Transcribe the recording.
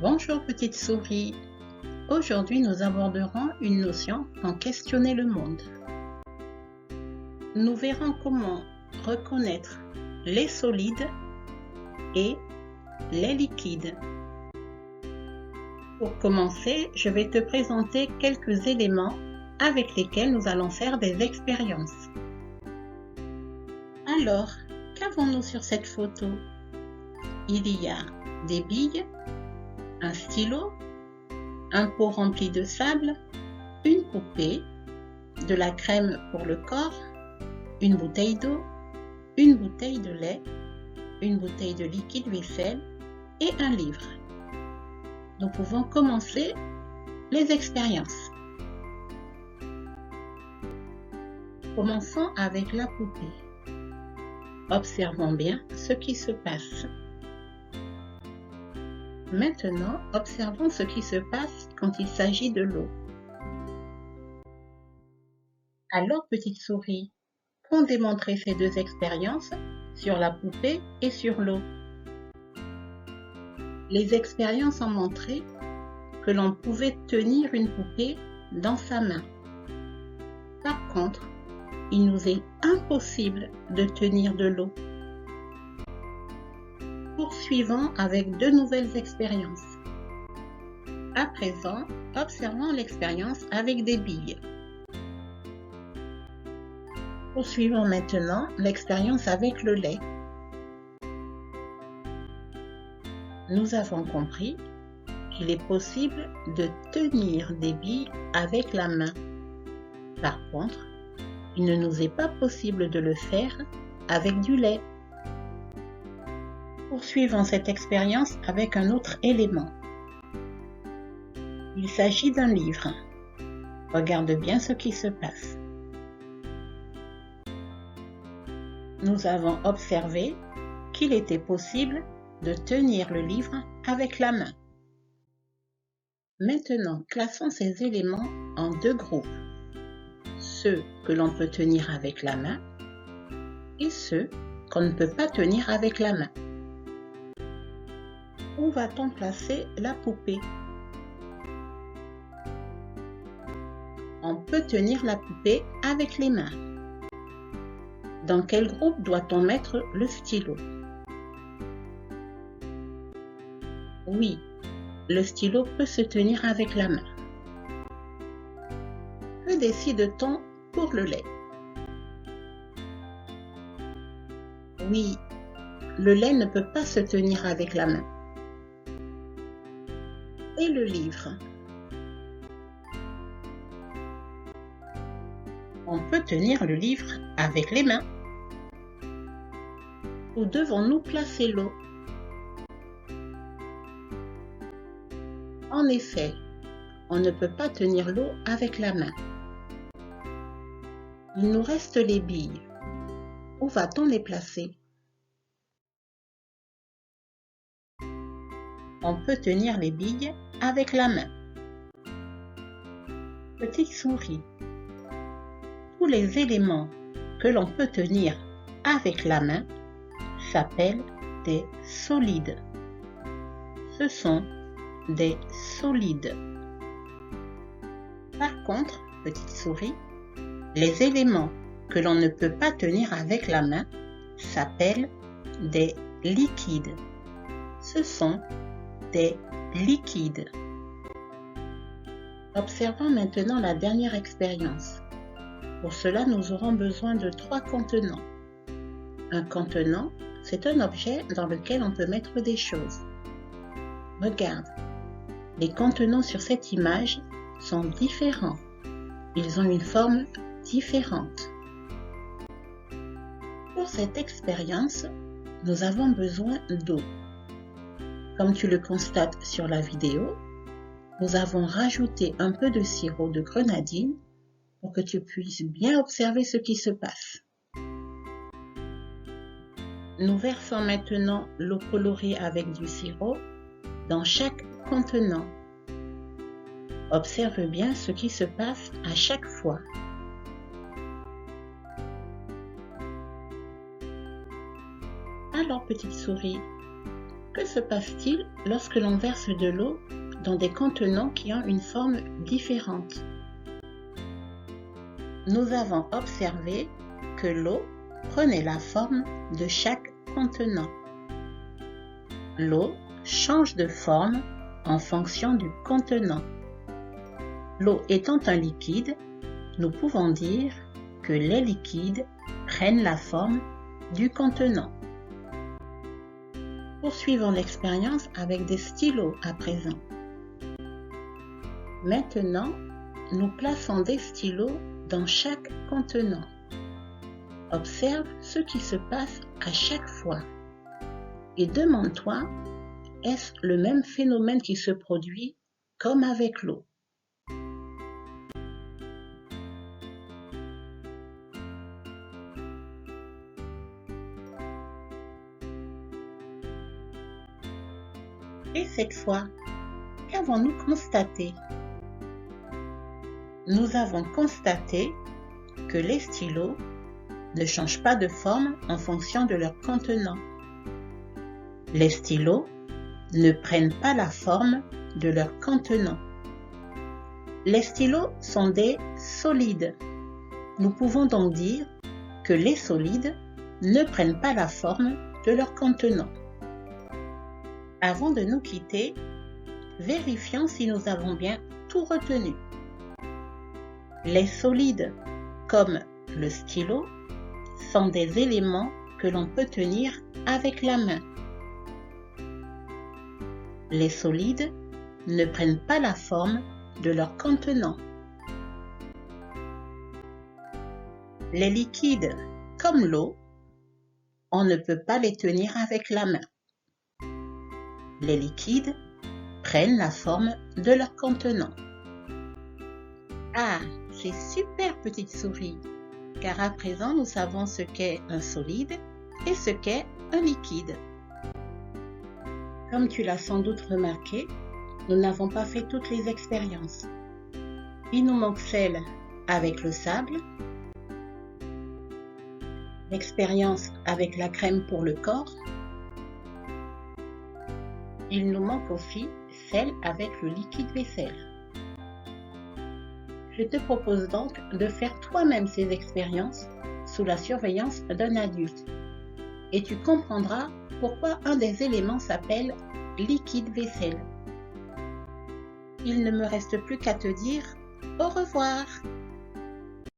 Bonjour petite souris. Aujourd'hui nous aborderons une notion en questionner le monde. Nous verrons comment reconnaître les solides et les liquides. Pour commencer, je vais te présenter quelques éléments avec lesquels nous allons faire des expériences. Alors, qu'avons-nous sur cette photo? Il y a des billes, un stylo, un pot rempli de sable, une poupée, de la crème pour le corps, une bouteille d'eau, une bouteille de lait, une bouteille de liquide vaisselle et un livre. Nous pouvons commencer les expériences. Commençons avec la poupée. Observons bien ce qui se passe. Maintenant, observons ce qui se passe quand il s'agit de l'eau. Alors, petite souris, qu'ont démontré ces deux expériences sur la poupée et sur l'eau? Les expériences ont montré que l'on pouvait tenir une poupée dans sa main. Par contre, il nous est impossible de tenir de l'eau. Poursuivons avec deux nouvelles expériences. À présent, observons l'expérience avec des billes. Poursuivons maintenant l'expérience avec le lait. Nous avons compris qu'il est possible de tenir des billes avec la main. Par contre, il ne nous est pas possible de le faire avec du lait. Poursuivons cette expérience avec un autre élément. Il s'agit d'un livre. Regarde bien ce qui se passe. Nous avons observé qu'il était possible de tenir le livre avec la main. Maintenant, classons ces éléments en deux groupes. Ceux que l'on peut tenir avec la main et ceux qu'on ne peut pas tenir avec la main. Où va-t-on placer la poupée? On peut tenir la poupée avec les mains. Dans quel groupe doit-on mettre le stylo? Oui, le stylo peut se tenir avec la main. Que décide-t-on pour le lait? Oui, le lait ne peut pas se tenir avec la main. Et le livre? On peut tenir le livre avec les mains. Où devons-nous placer l'eau? En effet, on ne peut pas tenir l'eau avec la main. Il nous reste les billes. Où va-t-on les placer? On peut tenir les billes avec la main. Petite souris, tous les éléments que l'on peut tenir avec la main s'appellent des solides. Ce sont des solides. Par contre, petite souris, les éléments que l'on ne peut pas tenir avec la main s'appellent des liquides. Ce sont des liquides. Observons maintenant la dernière expérience. Pour cela, nous aurons besoin de 3 contenants. Un contenant, c'est un objet dans lequel on peut mettre des choses. Regarde, les contenants sur cette image sont différents. Ils ont une forme différente. Pour cette expérience, nous avons besoin d'eau. Comme tu le constates sur la vidéo, nous avons rajouté un peu de sirop de grenadine pour que tu puisses bien observer ce qui se passe. Nous versons maintenant l'eau colorée avec du sirop dans chaque contenant. Observe bien ce qui se passe à chaque fois. Alors, petite souris, Que se passe-t-il lorsque l'on verse de l'eau dans des contenants qui ont une forme différente? Nous avons observé que l'eau prenait la forme de chaque contenant. L'eau change de forme en fonction du contenant. L'eau étant un liquide, nous pouvons dire que les liquides prennent la forme du contenant. Poursuivons l'expérience avec des stylos à présent. Maintenant, nous plaçons des stylos dans chaque contenant. Observe ce qui se passe à chaque fois et demande-toi, est-ce le même phénomène qui se produit comme avec l'eau? Et cette fois, qu'avons-nous constaté? Nous avons constaté que les stylos ne changent pas de forme en fonction de leur contenant. Les stylos ne prennent pas la forme de leur contenant. Les stylos sont des solides. Nous pouvons donc dire que les solides ne prennent pas la forme de leur contenant. Avant de nous quitter, vérifions si nous avons bien tout retenu. Les solides, comme le stylo, sont des éléments que l'on peut tenir avec la main. Les solides ne prennent pas la forme de leur contenant. Les liquides, comme l'eau, on ne peut pas les tenir avec la main. Les liquides prennent la forme de leur contenant. Ah, c'est super petite souris, car à présent nous savons ce qu'est un solide et ce qu'est un liquide. Comme tu l'as sans doute remarqué, nous n'avons pas fait toutes les expériences. Il nous manque celle avec le sable, l'expérience avec la crème pour le corps. Il nous manque aussi celle avec le liquide vaisselle. Je te propose donc de faire toi-même ces expériences sous la surveillance d'un adulte. Et tu comprendras pourquoi un des éléments s'appelle liquide vaisselle. Il ne me reste plus qu'à te dire au revoir.